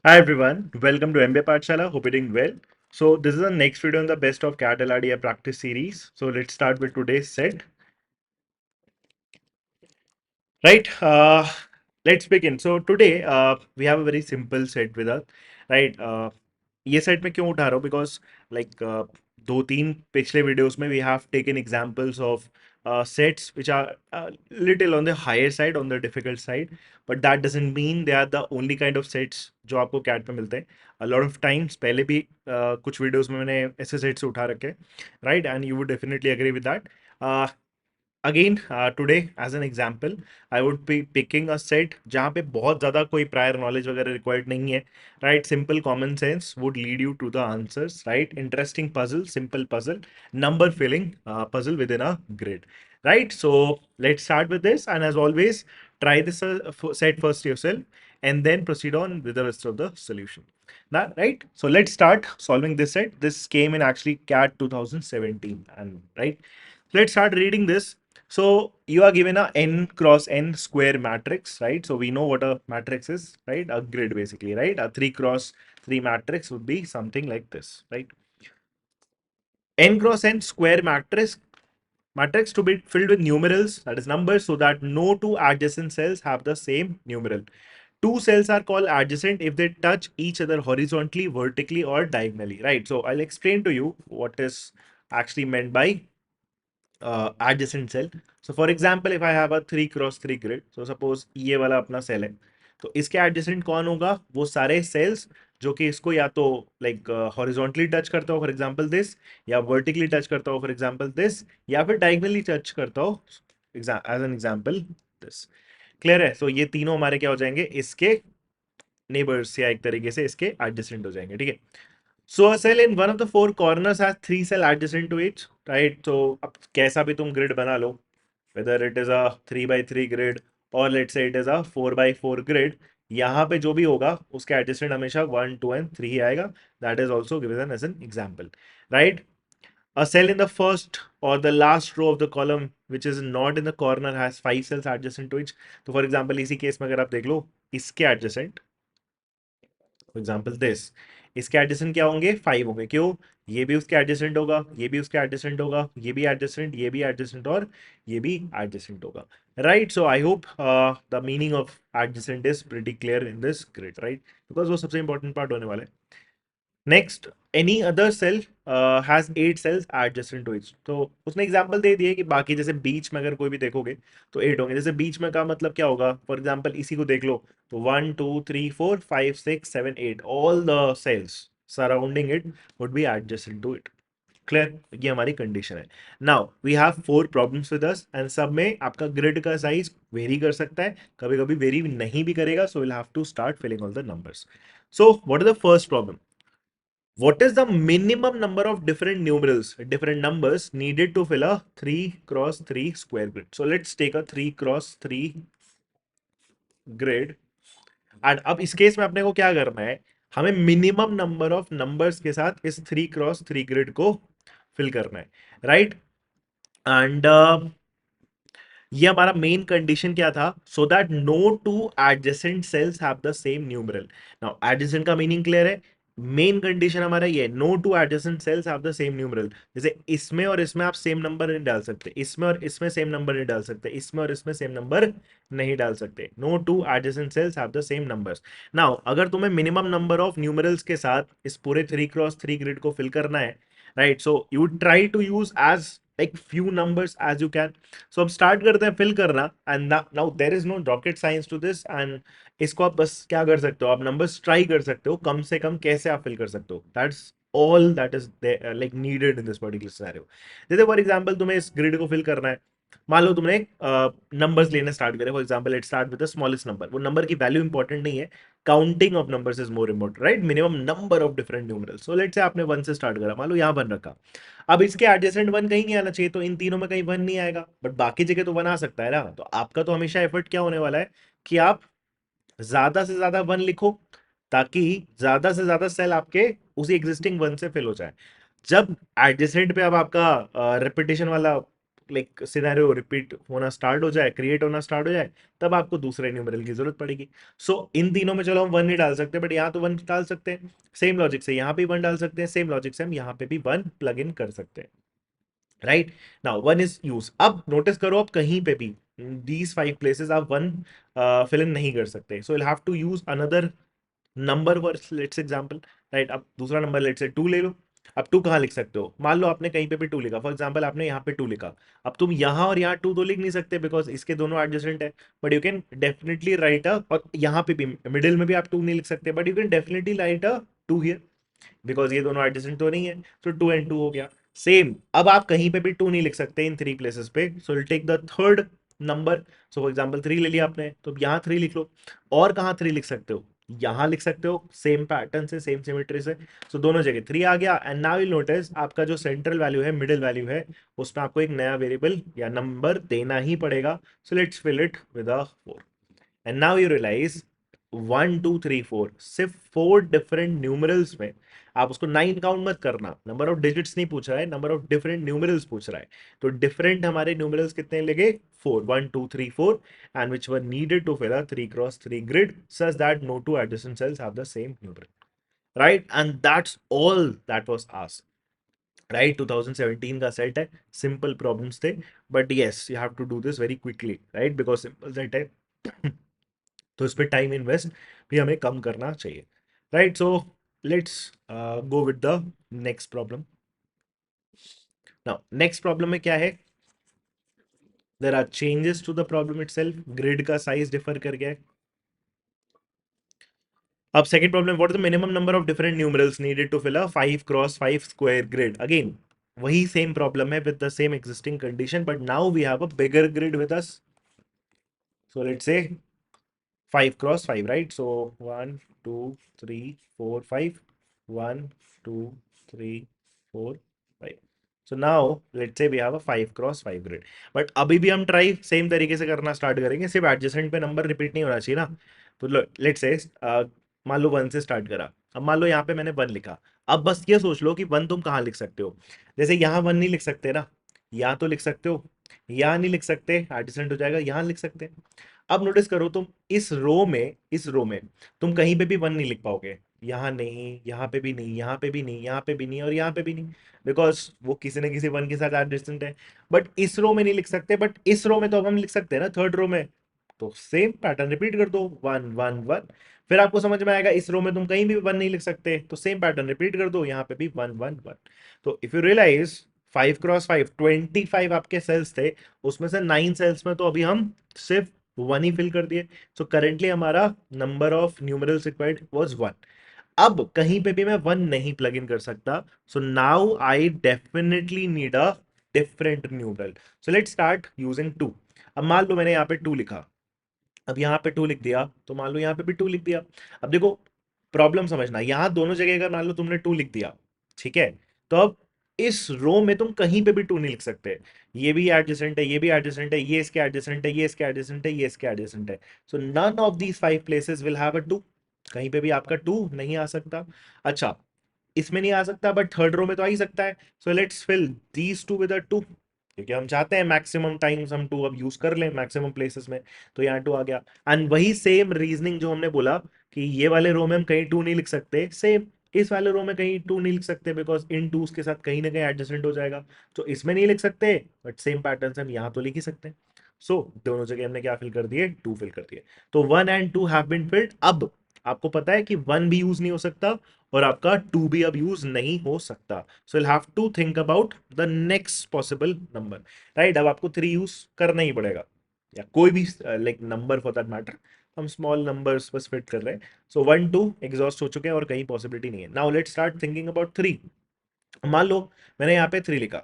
Hi everyone, welcome to MBA Pathshala. Hope you're doing well. So this is the next video in the best of CAT LRDI practice series. So let's start with today's set. Right, let's begin. So today we have a very simple set with us. Right, ये set में क्यों उठा रहा हूँ because like दो तीन पिछले videos में we have taken examples of sets which are little on the higher side, on the difficult side, but that doesn't mean they are the only kind of sets जो आपको cat पे मिलते हैं. A lot of times पहले भी कुछ videos में मैंने ऐसे सेट्स उठा रखे हैं, right, and you would definitely agree with that. Again today as an example I would be picking a set जहाँ पे बहुत ज़्यादा कोई प्रायर नॉलेज वगैरह रिक्वायर्ड नहीं है, right. Simple common sense would lead you to the answers, right. Interesting puzzle, simple puzzle, number filling puzzle within a grid, right? So let's start with this, and as always, try this set first yourself and then proceed on with the rest of the solution. Now, right, so let's start solving this set. This came in actually CAT 2017, and right, let's start reading this. So you are given a n cross n square matrix, right? So we know what a matrix is, right? A grid basically, right? A 3 cross 3 matrix would be something like this, right? N cross n square matrix to be filled with numerals, that is numbers, so that no two adjacent cells have the same numeral. Two cells are called adjacent if they touch each other horizontally, vertically, or diagonally, right? So I'll explain to you what is actually meant by adjacent cell. So for example, if I have a 3 cross 3 grid, so suppose ये वाला अपना cell है, तो इसके adjacent कौन होगा? वो सारे cells जो कि इसको या तो लाइक हॉरिजॉन्टली टच करता हो, फॉर एग्जांपल दिस, या वर्टिकली टच करता हो, फॉर एग्जांपल दिस, या फिर डायगनली टच करता हो, as an example this. Clear है? सो ये तीनों हमारे क्या हो जाएंगे? इसके नेबर्स, या एक तरीके से इसके एडजेसेंट हो जाएंगे, ठीक है. So a cell in one of the four corners has three cell adjacent to it, right? So अब कैसा भी तुम grid बना लो, whether it is a 3 by 3 grid or let's say it is a 4 by 4 grid, यहाँ पे जो भी होगा उसके adjacent हमेशा 1 2 and 3 ही आएगा. That is also given as an example, right? A cell in the first or the last row of the column which is not in the corner has 5 cells adjacent to it. तो for example इसी case में अगर आप देख लो, इसके adjacent, for example this, इसके adjacent क्या होंगे? 5 होंगे. क्यों? ये भी उसके एडजेसेंट होगा, ये भी उसके एडजेसेंट होगा, ये भी एडजेसेंट, ये भी एडजेसेंट, और ये भी एडजेसेंट होगा, right. So I hope the meaning of adjacent is pretty clear in this grid, right, because वो सबसे इंपॉर्टेंट पार्ट होने वाला है. Next, any other cell has 8 cells adjacent to it. तो उसने एग्जांपल दे दिए कि बाकी जैसे बीच में अगर कोई भी देखोगे तो 8 होंगे. जैसे बीच में का मतलब क्या होगा? फॉर एग्जांपल इसी को देख लो, तो 1 2 3 4 5 6 7 8, all the cells surrounding it would be adjacent to it. Clear? ये हमारी कंडीशन है. Now we have 4 problems with us, and सब में आपका ग्रिड का साइज वेरी कर सकता है, कभी कभी वेरी नहीं भी करेगा. So will have to start filling all the numbers. So what is the first problem? What is the minimum number of different numerals, different numbers needed to fill a 3 cross 3 square grid? So let's take a 3 cross 3 grid. And अब इस case में अपने को क्या करना है? हमें minimum number of numbers के साथ इस 3 क्रॉस 3 ग्रिड को फिल करना है, राइट. एंड ये हमारा मेन कंडीशन क्या था? So that no two adjacent cells have the same numeral. Now adjacent का मीनिंग क्लियर है. मेन कंडीशन हमारा ये, no two adjacent cells have the same numeral. जैसे इसमें और इसमें आप सेम नंबर नहीं डाल सकते, इसमें और इसमें सेम नंबर नहीं डाल सकते, इसमें और इसमें सेम नंबर नहीं डाल सकते. No two adjacent cells have the same numbers. Now अगर तुम्हें मिनिमम नंबर ऑफ न्यूमरल्स के साथ इस पूरे 3 क्रॉस 3 ग्रिड को फिल करना है, right, so you try to use as like few numbers as you can. So अब स्टार्ट करते हैं फिल करना. And now there is no rocket science to this, and इसको आप बस क्या कर सकते हो? आप नंबर्स ट्राई कर सकते हो, कम से कम कैसे आप फिल कर सकते हो. That's all that is like needed in this particular scenario. जैसे फॉर एग्जांपल तुम्हें इस ग्रिड को फिल करना है, मान लो तुमने नंबर्स लेने स्टार्ट करे. For example let's start with the smallest number. वो नंबर की वैल्यू इंपॉर्टेंट नहीं है, counting of numbers is more important, right. Minimum number of different numerals. So let's say आपने 1 से स्टार्ट करा, मान लो यहाँ 1 रखा. अब इसके एडजेसेंट 1 कहीं नहीं आना चाहिए, तो इन तीनों में कहीं 1 नहीं आएगा, बट बाकी जगह तो 1 आ सकता है ना. तो आपका तो हमेशा एफर्ट क्या होने वाला है कि आप ज्यादा से ज्यादा 1 लिखो, ताकि ज्यादा से ज्यादा सेल आपके उसी एग्जिस्टिंग 1 से फिल हो जाए. जब एडजेसेंट पे अब आपका रिपीटेशन वाला लाइक सिनेरियो रिपीट होना स्टार्ट हो जाए, क्रिएट होना स्टार्ट हो जाए, तब आपको दूसरे न्यूमेरल की जरूरत पड़ेगी। सो इन तीनों में चलो हम वन नहीं डाल सकते, बट यहाँ तो वन डाल सकते हैं। सेम लॉजिक से यहाँ पे वन डाल सकते हैं, सेम लॉजिक से हम यहाँ पे भी वन प्लग इन कर सकते हैं। Right now one is use. अब नोटिस करो, अब कहीं पे भी दीज फाइव प्लेसेस आप वन फिल इन नहीं कर सकते, so you have to use another number for let's example. Right, अब दूसरा नंबर लेट्स से टू ले लो। अब टू कहाँ लिख सकते हो? मान लो आपने कहीं पे भी टू लिखा, फॉर एग्जांपल आपने यहाँ पे टू लिखा। अब तुम यहाँ और यहाँ टू तो लिख नहीं सकते बिकॉज इसके दोनों एडजेसेंट है, but you can definitely write uh, और यहाँ पे भी मिडिल में भी आप टू नहीं लिख सकते, but you can definitely write a two here because ये दोनों एडजेसेंट तो नहीं है। तो टू एंड टू हो गया। सेम, अब आप कहीं पे भी टू नहीं लिख सकते इन थ्री प्लेसेस पे, so will take the third number. So for example three ले लिया आपने, तो यहाँ थ्री लिख लो। और कहाँ थ्री लिख सकते हो? यहाँ लिख सकते हो, सेम पैटर्न से, सेम सिमेट्री से। सो दोनों जगह थ्री आ गया। एंड नाउ यू नोटिस आपका जो सेंट्रल वैल्यू है, मिडिल वैल्यू है, उसमें आपको एक नया वेरिएबल या नंबर देना ही पड़ेगा। So let's fill it with a four. And now you realize one two three four, सिर्फ फोर डिफरेंट न्यूमरल्स में। आप उसको नाइन काउंट मत करना, नंबर ऑफ डिजिट्स नहीं पूछ रहा है, नंबर ऑफ डिफरेंट न्यूमरल्स पूछ रहा है। तो डिफरेंट हमारे न्यूमरल्स कितने लगे? Four, one two three four, and which were needed to fill a 3x3 grid such that no two adjacent cells have the same numeral. Right, and that's all that was asked. Right, 2017 का set है, simple problems थे, but yes you have to do this very quickly, right, because simple set है। तो इस पे time invest भी हमें कम करना चाहिए। Right, so let's go with the next problem. Now next problem में क्या है? There are changes to the problem itself, grid का साइज डिफर कर गया है। अब second problem, what is the minimum number of different numerals needed to fill a 5x5 square grid? Again वही same problem है with the same existing condition, but now we have a bigger grid with us. So let's say 5x5, right? So 1 2 3 4 5, 1 2 3 4 5. So now let's say we have a 5x5 grid, but अभी भी हम try same तरीके से करना start करेंगे, सिर्फ adjacent पे number repeat नहीं होना चाहिए ना। तो लेट्स से मान लो वन से स्टार्ट करा। अब मान लो यहाँ पे मैंने वन लिखा। अब बस ये सोच लो कि वन तुम कहाँ लिख सकते हो। जैसे यहाँ वन नहीं लिख सकते ना, यहाँ तो लिख सकते हो, यहाँ नहीं लिख सकते, एडजेसेंट हो जाएगा, यहाँ लिख सकते हैं। अब नोटिस करो, तुम इस रो में तुम कहीं पे भी वन नहीं लिख पाओगे। यहाँ नहीं, यहाँ पे भी नहीं, यहाँ पे भी नहीं, यहाँ पे भी नहीं, और यहाँ पे भी नहीं, बिकॉज वो किसी न किसी वन के साथ एडजेसेंट है। बट इस रो में नहीं लिख सकते, बट इस रो में तो अब हम लिख सकते हैं ना, थर्ड रो में। तो सेम पैटर्न रिपीट कर दो, वन वन वन। फिर आपको समझ में आएगा, इस रो में तुम कहीं भी वन नहीं लिख सकते, तो सेम पैटर्न रिपीट कर दो, यहाँ पे भी वन वन वन। तो इफ यू रियलाइज 5x5 25 आपके सेल्स थे, उसमें से 9 सेल्स में तो अभी हम सिर्फ वन ही फिल कर दिए। सो करेंटली हमारा number of numerals required was one. अब कहीं पे भी मैं वन नहीं प्लग इन कर सकता, so now I definitely need a different numeral. So let's start using two. अब मान लो मैंने यहाँ पे टू लिखा, अब यहाँ पे टू लिख दिया, तो मान लो यहाँ पे भी टू लिख दिया। अब देखो प्रॉब्लम समझना, यहाँ दोनों जगह अगर मान लो तुमने टू लिख दिया, ठीक है, तो अब इस रो में तुम कहीं पे भी टू नहीं लिख सकते। ये भी एडजेसेंट है, ये भी एडजेसेंट है, ये इसके एडजेसेंट है, ये इसके एडजेसेंट है, ये इसके एडजेसेंट है। So none of these five places will have a two. कहीं पे भी आपका टू नहीं आ सकता। अच्छा, इसमें नहीं आ सकता, बट थर्ड रो में तो आ ही सकता है। So let's fill these two with a two, क्योंकि हम चाहते हैं मैक्सिमम टाइम्स हम टू अब यूज कर लें मैक्सिमम प्लेसेस में। तो यहाँ टू आ गया। एंड वही सेम रीजनिंग जो हमने बोला कि ये वाले रो में हम कहीं टू नहीं लिख सकते, सेम इस वाले रो में कहीं टू नहीं लिख सकते, बिकॉज इन टूज के साथ कहीं ना कहीं एडजस्टेंट हो जाएगा। तो इसमें नहीं लिख सकते, बट सेम पैटर्न हम यहाँ तो लिख ही सकते हैं। सो दोनों जगह हमने क्या फिल कर दिए? टू फिल कर दिए। तो one and two have been filled. अब आपको पता है कि वन भी यूज नहीं हो सकता, और आपका टू भी अब यूज नहीं हो सकता। So you have to think about the next possible number. Right, अब आपको थ्री यूज करना ही पड़ेगा, या कोई भी like number for that matter. हम स्मॉल नंबर्स बस फिट कर रहे हैं। सो वन टू एग्जॉस्ट हो चुके हैं और कहीं पॉसिबिलिटी नहीं है। Now let's start thinking about three. मान लो मैंने यहाँ पे थ्री लिखा,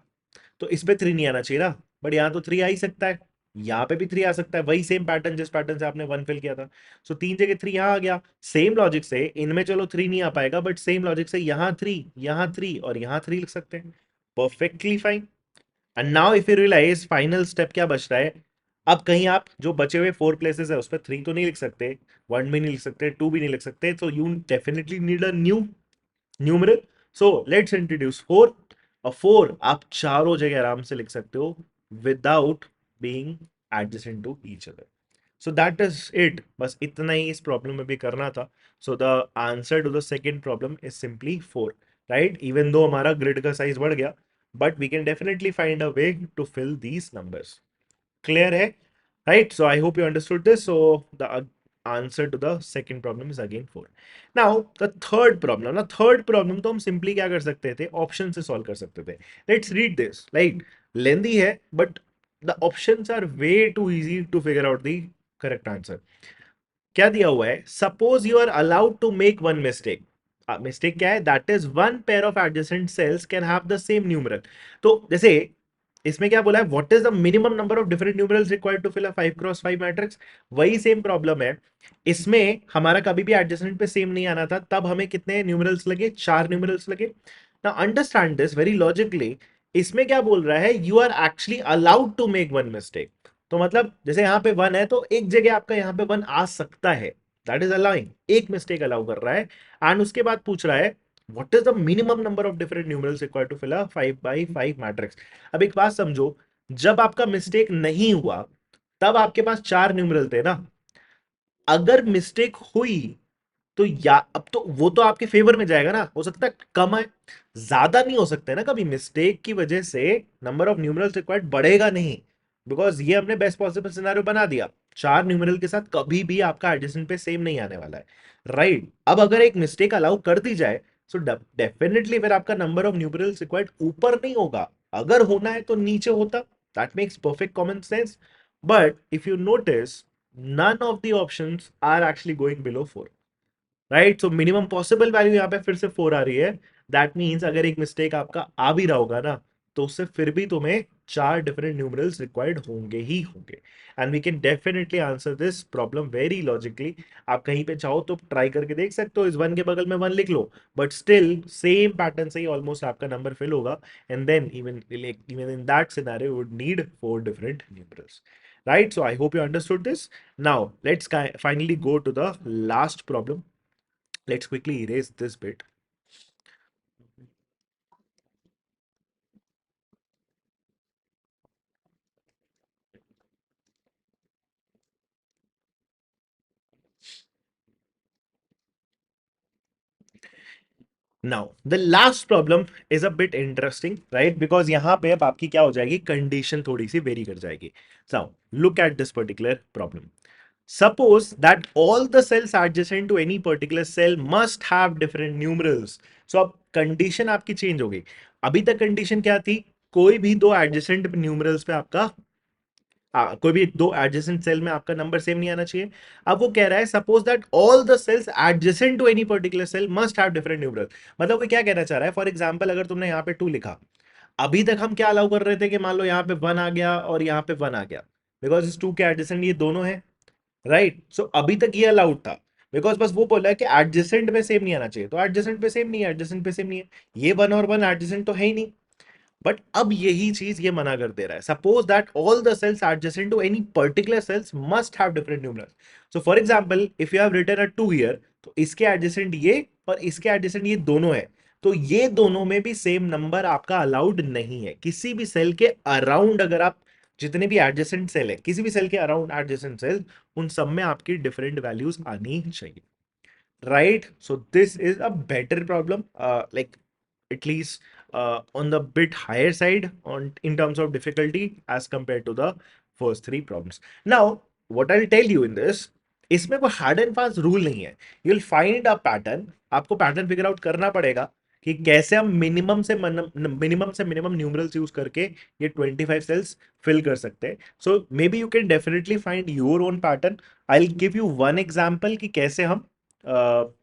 तो इस पे थ्री नहीं आना चाहिए ना, बट यहाँ तो थ्री आ ही सकता है, यहाँ पे भी थ्री आ सकता है, वही सेम पैटर्न जिस पैटर्न से आपने वन फिल किया था। सो तीन जगह थ्री यहाँ आ गया। सेम लॉजिक से इनमें चलो थ्री नहीं आ पाएगा, बट सेम लॉजिक से यहाँ थ्री और यहाँ थ्री लिख सकते हैं, perfectly fine. And now if you realize final step क्या बच रहा है? अब कहीं आप जो बचे हुए फोर प्लेसेस है उस पर थ्री तो नहीं लिख सकते, वन भी नहीं लिख सकते, टू भी नहीं लिख सकते, तो you definitely need a new numeral. So let's introduce four. और फोर आप चारों जगह आराम से लिख सकते हो, without being adjacent to each other. So that is it. बस इतना ही इस प्रॉब्लम में भी करना था. So the answer to the second problem is simply 4. Right, even though हमारा ग्रिड का साइज बढ़ गया, but we can definitely find a way to fill these numbers. Clear है? Right, so I hope you understood this. So the answer to the second problem is again 4. Now the third problem. Now third problem तो हम simply क्या कर सकते थे, option से solve कर सकते थे. Let's read this. Like lengthy है, but the options are way too easy to figure out the correct answer. क्या दिया हुआ है, suppose you are allowed to make one mistake. Mistake क्या है, that is one pair of adjacent cells can have the same numeral. तो जैसे इसमें क्या बोला है, what is the minimum number of different numerals required to fill a 5x5 matrix. वही same problem है. इसमें हमारा कभी भी एडजेसेंट पे सेम नहीं आना था, तब हमें कितने न्यूमरल्स लगे, 4 न्यूमरल्स लगे. Now understand this very logically. इसमें क्या बोल रहा है, you are actually allowed to make one mistake. तो मतलब जैसे यहाँ पे 1 है तो एक जगह आपका यहाँ पे 1 आ सकता है. दैट इज अलाउइंग, एक मिस्टेक अलाउ कर रहा है. एंड उसके बाद पूछ रहा है what is the minimum number of different numerals required to fill a 5x5 matrix. अब एक बात समझो, जब आपका मिस्टेक नहीं हुआ तब आपके पास 4 न्यूमरल थे ना. अगर मिस्टेक हुई तो या अब तो वो तो आपके फेवर में जाएगा ना, हो सकता है कम है, ज्यादा नहीं हो सकता है ना. कभी मिस्टेक की वजह से नंबर ऑफ न्यूमरल्स रिक्वायर्ड बढ़ेगा नहीं, बिकॉज ये हमने बेस्ट पॉसिबल सिनेरियो बना दिया. 4 न्यूमरल के साथ कभी भी आपका एडजेसेंट पे सेम नहीं आने वाला है. राइट, अब अगर एक मिस्टेक अलाउ कर दी जाए सो डेफिनेटली फिर आपका नंबर ऑफ न्यूमरल्स रिक्वायर्ड ऊपर नहीं होगा, अगर होना है तो नीचे होता. That makes perfect common sense. But if you notice, none of the options are actually going below 4. Right, so minimum possible value यहाँ पे फिर से 4 आ रही है. दैट मीन्स अगर एक मिस्टेक आपका आ भी रहा होगा ना, तो उससे फिर भी तुम्हें 4 डिफरेंट न्यूमरल्स रिक्वायर्ड होंगे ही होंगे. And we can definitely answer this problem very logically. आप कहीं पे चाहो तो ट्राई करके देख सकते हो, इस 1 के बगल में 1 लिख लो, बट स्टिल सेम पैटर्न से ही ऑलमोस्ट आपका नंबर फिल होगा. And then even in that scenario would need 4 different numerals. Right, so I hope you understood this. Now let's finally go to the last problem. Let's quickly erase this bit. Now the last problem is a bit interesting, right? Because यहाँ पे अब आपकी क्या हो जाएगी, condition थोड़ी सी very कर जाएगी. So look at this particular problem. Suppose that all the cells adjacent to any particular cell must have different numerals. So अब कंडीशन आपकी चेंज हो गई. अभी तक कंडीशन क्या थी, कोई भी दो एडजेसेंट न्यूमरल्स पे आपका कोई भी दो एडजेसेंट सेल में आपका नंबर सेम नहीं आना चाहिए. अब वो कह रहा है suppose that all the cells adjacent to any particular cell must have different numeral. मतलब वो क्या कहना चाह रहा है, फॉर एग्जांपल अगर तुमने यहाँ पे 2 लिखा, अभी तक हम क्या अलाउ कर रहे थे कि मान लो यहाँ पे 1 आ गया और यहाँ पे 1 आ गया, बिकॉज इस 2 के एडजेसेंट ये दोनों है. राइट, सो अभी तक ये अलाउड था, बिकॉज बस वो बोला है कि एडजेसेंट पे सेम नहीं आना चाहिए. तो एडजेसेंट पे सेम नहीं है, एडजेसेंट पे सेम नहीं है, ये 1 और 1 एडजेसेंट तो है ही नहीं. बट अब यही चीज ये मना कर दे रहा है, suppose that all the cells adjacent to any particular cells must have different numerals. So for example if you have written a 2 here, तो इसके एडजेसेंट ये और इसके एडजेसेंट ये दोनों है, तो ये दोनों में भी सेम नंबर आपका अलाउड नहीं है. किसी भी सेल के अराउंड, अगर आप जितने भी एडजेसेंट सेल है, किसी भी सेल के अराउंड एडजेसेंट सेल, उन सब में आपकी डिफरेंट वैल्यूज आनी चाहिए. Right, so this is a better problem, like at least on the bit higher side on in terms of difficulty as compared to the first 3 problems. Now what I'll tell you in this, इसमें कोई hard and fast rule नहीं है. You will find a pattern, आपको pattern figure out करना पड़ेगा कि कैसे हम मिनिमम से मिनिमम न्यूमरल्स यूज करके ये 25 सेल्स फिल कर सकते हैं. So maybe you can definitely find your own pattern. I will give you one example कि कैसे हम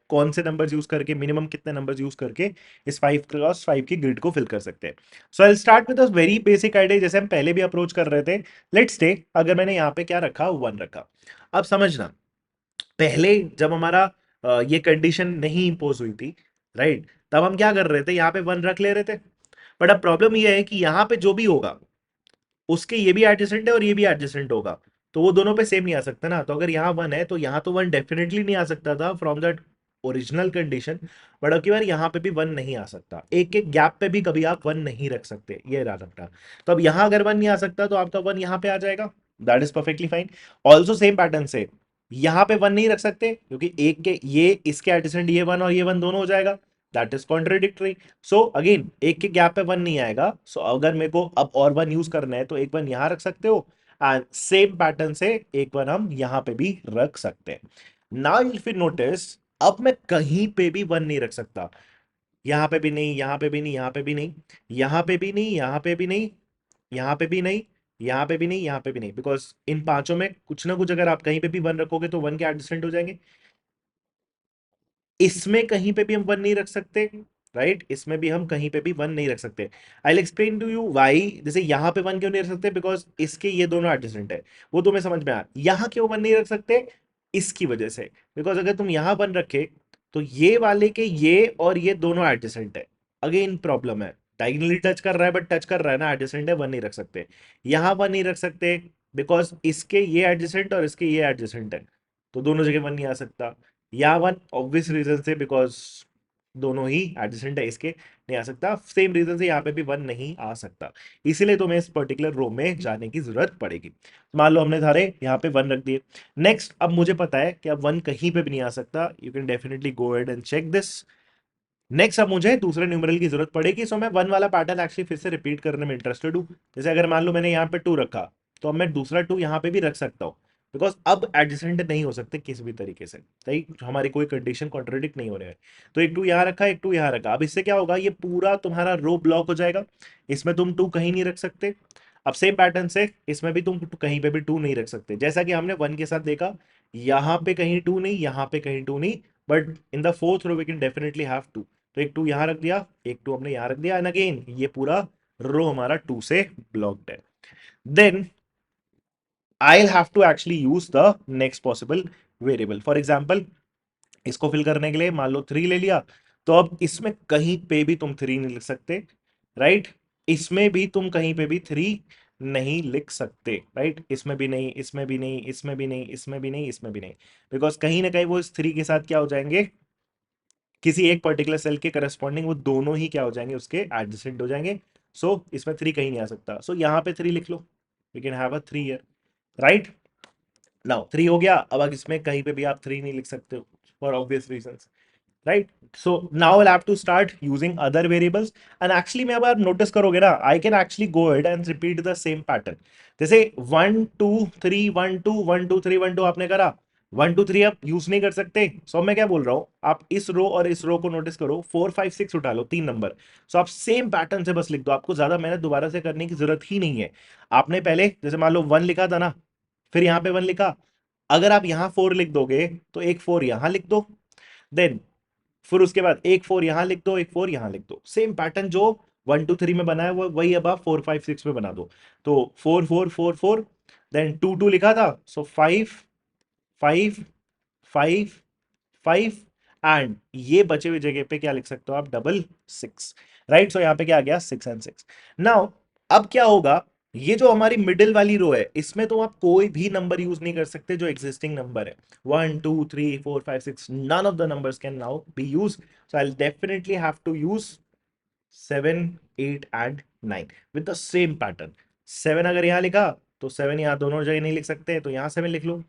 कौन से नंबर्स यूज करके, मिनिमम कितने नंबर्स यूज करके इस 5x5 की ग्रिड को फिल कर सकते हैं. So I will start with a very basic idea, जैसे हम पहले भी अप्रोच कर रहे थे. लेट्स टे, अगर मैंने यहाँ पे क्या रखा, 1 रखा. अब समझना, पहले जब हमारा ये कंडीशन नहीं इंपोज हुई थी, राइट, तब हम क्या कर रहे थे, यहाँ पे 1 रख ले रहे थे. बट अब प्रॉब्लम ये है कि यहाँ पे जो भी होगा उसके ये भी एडजेसेंट है और ये भी एडजेसेंट होगा, तो वो दोनों पे सेम नहीं आ सकता ना. तो अगर यहाँ 1 है तो यहाँ तो 1 डेफिनेटली नहीं आ सकता था from that original condition, but अब की बार यहाँ पे भी वन नहीं आ सकता, एक एक गैप पे भी कभी आप वन नहीं रख सकते, ये याद रखना। तो अब यहाँ अगर वन नहीं आ सकता तो आपका वन यहाँ पे आ जाएगा, that is perfectly fine. Also same pattern से यहाँ पे वन नहीं रख सकते क्योंकि एक के ये इसके एडजेसेंट ये वन और ये वन दोनों हो जाएगा, that is contradictory. So again एक के गैप पे वन नहीं आएगा, सो अगर मेरे को अब और वन यूज करना है तो एक वन यहाँ रख सकते हो, एंड सेम पैटर्न से एक वन हम यहाँ पे भी रख सकते हैं। नाउ इफ यू नोटिस, अब मैं कहीं पे भी वन नहीं रख सकता, यहाँ पे भी नहीं, यहाँ पे भी नहीं, यहाँ पे भी नहीं, यहाँ पे भी नहीं, यहाँ पे भी नहीं, यहाँ पे भी नहीं, यहाँ पे भी नहीं, यहाँ पे भी नहीं, बिकॉज इन पांचों में कुछ ना कुछ अगर आप कहीं पे भी वन रखोगे तो वन के एडजेसेंट हो जाएंगे। इसमें कहीं पे भी हम वन नहीं रख सकते, राइट, इसमें भी हम कहीं पे भी वन नहीं रख सकते। I explain to you why. जैसे यहाँ पे वन क्यों नहीं रख सकते, बिकॉज इसके ये दोनों एडजेसेंट है, वो तुम्हें समझ में आ। यहाँ क्यों वन नहीं रख सकते, इसकी वजह से, बिकॉज अगर तुम यहाँ वन रखे तो ये वाले के ये और ये दोनों एडजेसेंट है, अगेन प्रॉब्लम है, डायगोनली टच कर रहा है बट टच कर रहा है ना, एडजेसेंट है, वन नहीं रख सकते। यहाँ वन नहीं रख सकते बिकॉज इसके ये एडजेसेंट और इसके ये एडजेसेंट है, तो दोनों जगह वन नहीं आ सकता। या वन ऑब्वियस रीजन से, बिकॉज दोनों ही एडजेसेंट है, इसके नहीं आ सकता। सेम रीजन से यहाँ पे भी वन नहीं आ सकता, इसीलिए तुम्हें इस पर्टिकुलर रो में जाने की जरूरत पड़ेगी। मान लो हमने सारे यहाँ पे वन रख दिए। नेक्स्ट, अब मुझे पता है कि अब वन कहीं पे भी नहीं आ सकता, you can definitely go ahead and check this. Next, अब मुझे दूसरे न्यूमरल की जरूरत पड़ेगी, सो मैं वन वाला पैटर्न एक्चुअली फिर से रिपीट करने में इंटरेस्टेड हूँ। जैसे अगर मान लो मैंने यहाँ पे टू रखा, तो अब मैं दूसरा टू यहाँ पे भी रख सकता हूँ, बिकॉज अब एडजेसेंट नहीं हो सकते किसी भी तरीके से, सही, हमारी कोई कंडीशन कॉन्ट्रोडिक्ट नहीं हो रहा है। तो एक टू यहाँ रखा, एक टू यहाँ रखा, अब इससे क्या होगा, ये पूरा तुम्हारा रो ब्लॉक हो जाएगा, इसमें तुम टू कहीं नहीं रख सकते। अब सेम पैटर्न से इसमें भी तुम कहीं पे भी टू नहीं रख सकते, जैसा कि हमने वन के साथ देखा, यहाँ पे कहीं टू नहीं, यहाँ पे कहीं टू नहीं, but in the fourth row we can definitely have two. तो एक टू यहां रख दिया, एक टू हमने यहां रख दिया, एंड अगेन ये पूरा रो हमारा टू से ब्लॉक्ड है। Then I have to actually use the next possible variable. For example, इसको फिल करने के लिए मान लो थ्री ले लिया, तो अब इसमें कहीं पे भी तुम थ्री नहीं लिख सकते, राइट, इसमें भी तुम कहीं पे भी थ्री नहीं लिख सकते, राइट, इसमें भी नहीं, इसमें भी नहीं, इसमें भी नहीं, इसमें भी नहीं, इसमें भी नहीं, बिकॉज कहीं ना कहीं वो इस थ्री के साथ क्या हो जाएंगे, किसी एक पर्टिकुलर सेल के करस्पॉन्डिंग वो दोनों ही क्या हो जाएंगे, उसके एडजेसेंट हो जाएंगे। सो इसमें थ्री कहीं नहीं आ सकता, सो यहाँ पे थ्री लिख लो, we can have a three here, right. Now three हो गया, अब इसमें कहीं पे भी आप थ्री नहीं लिख सकते हो for obvious reasons, right. So now I have to start using other variables, and actually में अब आप नोटिस करोगे ना, I can actually go ahead and repeat the same pattern. जैसे one two three, one two, one two three, one two आपने करा, one two three आप use नहीं कर सकते। सो मैं क्या बोल रहा हूं, आप इस रो और इस रो को नोटिस करो, फोर फाइव सिक्स उठा लो, तीन नंबर। सो आप सेम पैटर्न से बस लिख दो, आपको ज्यादा मेहनत दोबारा से करने की जरूरत ही नहीं है। आपने पहले जैसे मान लो वन लिखा था ना, फिर यहां पे वन लिखा, अगर आप यहां फोर लिख दोगे तो एक फोर यहां लिख दो, देन फिर उसके बाद एक फोर यहां लिख दो, एक फोर यहां लिख दो, सेम पैटर्न जो वन टू थ्री में बनाया वो वही अब आप फोर फाइव सिक्स में बना दो। तो four four four four, then two two लिखा था, so five five five five, and ये बचे हुए जगह पे क्या लिख सकते हो आप, डबल सिक्स, राइट। सो यहाँ पे क्या आ गया, सिक्स एंड सिक्स। नाउ अब क्या होगा, ये जो हमारी मिडिल वाली रो है, इसमें तो आप कोई भी नंबर यूज नहीं कर सकते जो एग्जिस्टिंग नंबर है, one two three four five six, none of the numbers can now be used, so I'll definitely have to use 7 8 and 9 with the same pattern। 7 अगर यहाँ लिखा तो 7 यहाँ दोनों जगह नहीं लिख सकते, तो यहाँ 7 लिख लो।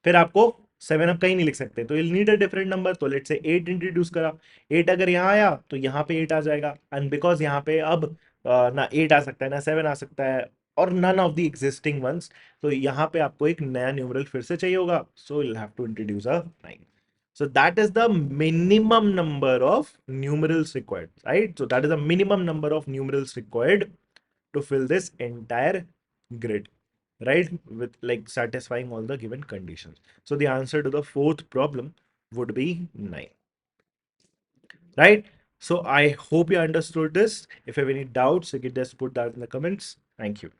फिर आपको 7 अब कहीं नहीं लिख सकते, तो you'll need a different number, तो लेट्स से 8 इंट्रोड्यूस करा, 8 अगर यहाँ आया तो यहाँ पे 8 आ जाएगा, एंड बिकॉज यहाँ पे अब ना 8 आ सकता है ना 7 आ सकता है, और none of the existing ones, तो यहाँ पे आपको एक नया न्यूमरल फिर से चाहिए होगा, so you'll have to introduce a 9। So that is the minimum number of numerals required, right? So that is the minimum number of numerals required to fill this entire grid, right? With like satisfying all the given conditions. So the answer to the fourth problem would be 9, right? So I hope you understood this. If you have any doubts, you can just put that in the comments. Thank you.